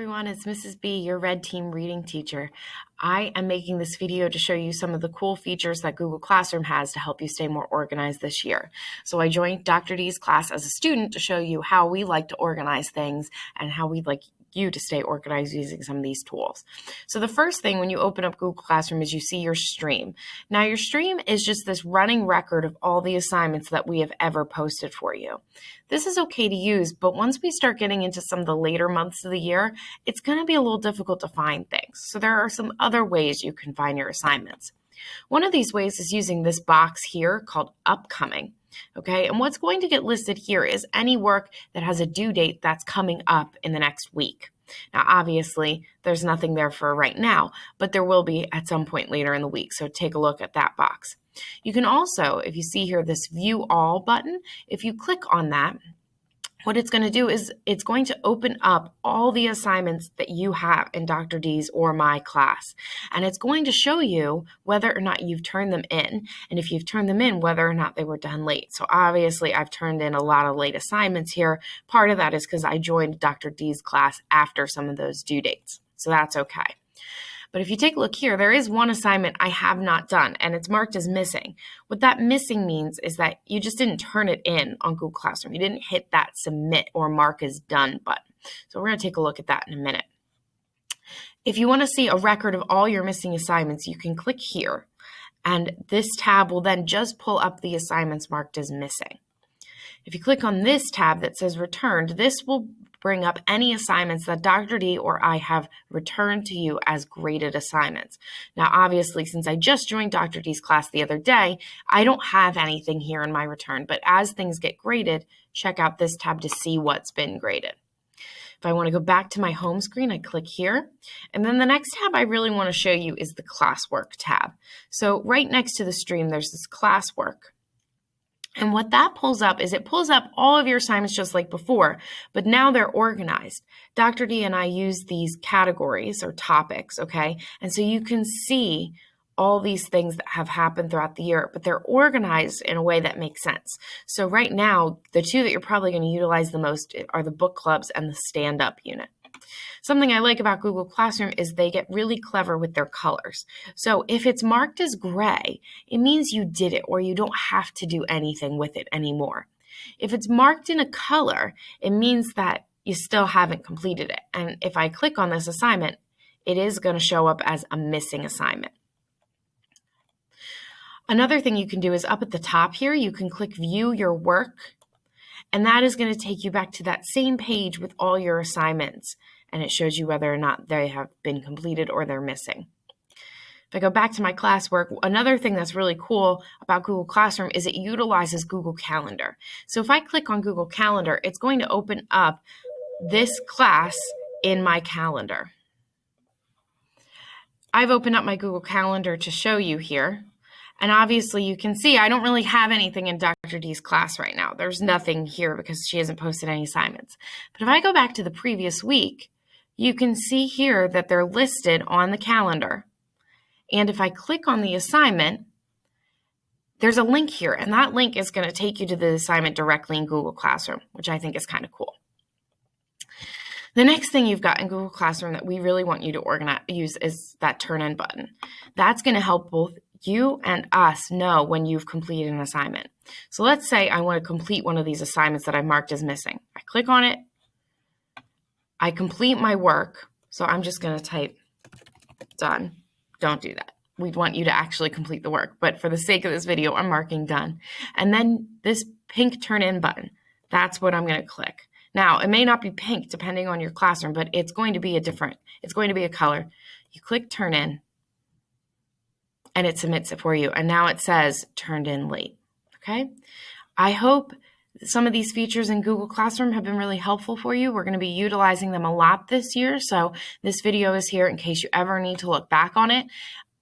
Everyone, it's Mrs. B, your Red Team reading teacher. I am making this video to show you some of the cool features that Google Classroom has to help you stay more organized this year. So I joined Dr. D's class as a student to show you how we like to organize things and how we'd like you to stay organized using some of these tools. So the first thing when you open up Google Classroom is you see your stream. Now your stream is just this running record of all the assignments that we have ever posted for you. This is okay to use, but once we start getting into some of the later months of the year, it's going to be a little difficult to find things. So there are some other ways you can find your assignments. One of these ways is using this box here called Upcoming. Okay, and what's going to get listed here is any work that has a due date that's coming up in the next week. Now, obviously, there's nothing there for right now, but there will be at some point later in the week, so take a look at that box. You can also, if you see here this View All button, if you click on that, what it's going to do is it's going to open up all the assignments that you have in Dr. D's or my class. And it's going to show you whether or not you've turned them in. And if you've turned them in, whether or not they were done late. So obviously I've turned in a lot of late assignments here. Part of that is because I joined Dr. D's class after some of those due dates. So that's okay. But if you take a look here, there is one assignment I have not done, and it's marked as missing. What that missing means is that you just didn't turn it in on Google Classroom. You didn't hit that submit or mark as done button. So we're going to take a look at that in a minute. If you want to see a record of all your missing assignments, you can click here, and this tab will then just pull up the assignments marked as missing. If you click on this tab that says returned, this will bring up any assignments that Dr. D or I have returned to you as graded assignments. Now, obviously, since I just joined Dr. D's class the other day, I don't have anything here in my return, but as things get graded, check out this tab to see what's been graded. If I want to go back to my home screen, I click here. And then the next tab I really want to show you is the classwork tab. So right next to the stream, there's this classwork. And what that pulls up is it pulls up all of your assignments just like before, but now they're organized. Dr. D and I use these categories or topics, okay? And so you can see all these things that have happened throughout the year, but they're organized in a way that makes sense. So right now, the two that you're probably going to utilize the most are the book clubs and the stand-up unit. Something I like about Google Classroom is they get really clever with their colors. So if it's marked as gray, it means you did it or you don't have to do anything with it anymore. If it's marked in a color, it means that you still haven't completed it. And if I click on this assignment, it is going to show up as a missing assignment. Another thing you can do is up at the top here, you can click View Your Work, and that is going to take you back to that same page with all your assignments. And it shows you whether or not they have been completed or they're missing. If I go back to my classwork, another thing that's really cool about Google Classroom is it utilizes Google Calendar. So if I click on Google Calendar, it's going to open up this class in my calendar. I've opened up my Google Calendar to show you here. And obviously you can see I don't really have anything in Dr. D's class right now. There's nothing here because she hasn't posted any assignments. But if I go back to the previous week, you can see here that they're listed on the calendar. And if I click on the assignment, there's a link here, and that link is going to take you to the assignment directly in Google Classroom, which I think is kind of cool. The next thing you've got in Google Classroom that we really want you to use is that turn in button. That's going to help both you and us know when you've completed an assignment. So let's say I want to complete one of these assignments that I marked as missing. I click on it. I complete my work, so I'm just going to type done. Don't do that. We'd want you to actually complete the work, but for the sake of this video, I'm marking done. And then this pink turn in button, that's what I'm going to click. Now, it may not be pink depending on your classroom, but it's going to be it's going to be a color. You click turn in, and it submits it for you. And now it says turned in late, okay? I hope some of these features in Google Classroom have been really helpful for you. We're going to be utilizing them a lot this year, so this video is here in case you ever need to look back on it.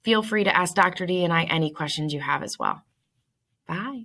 Feel free to ask Dr. D and I any questions you have as well. Bye.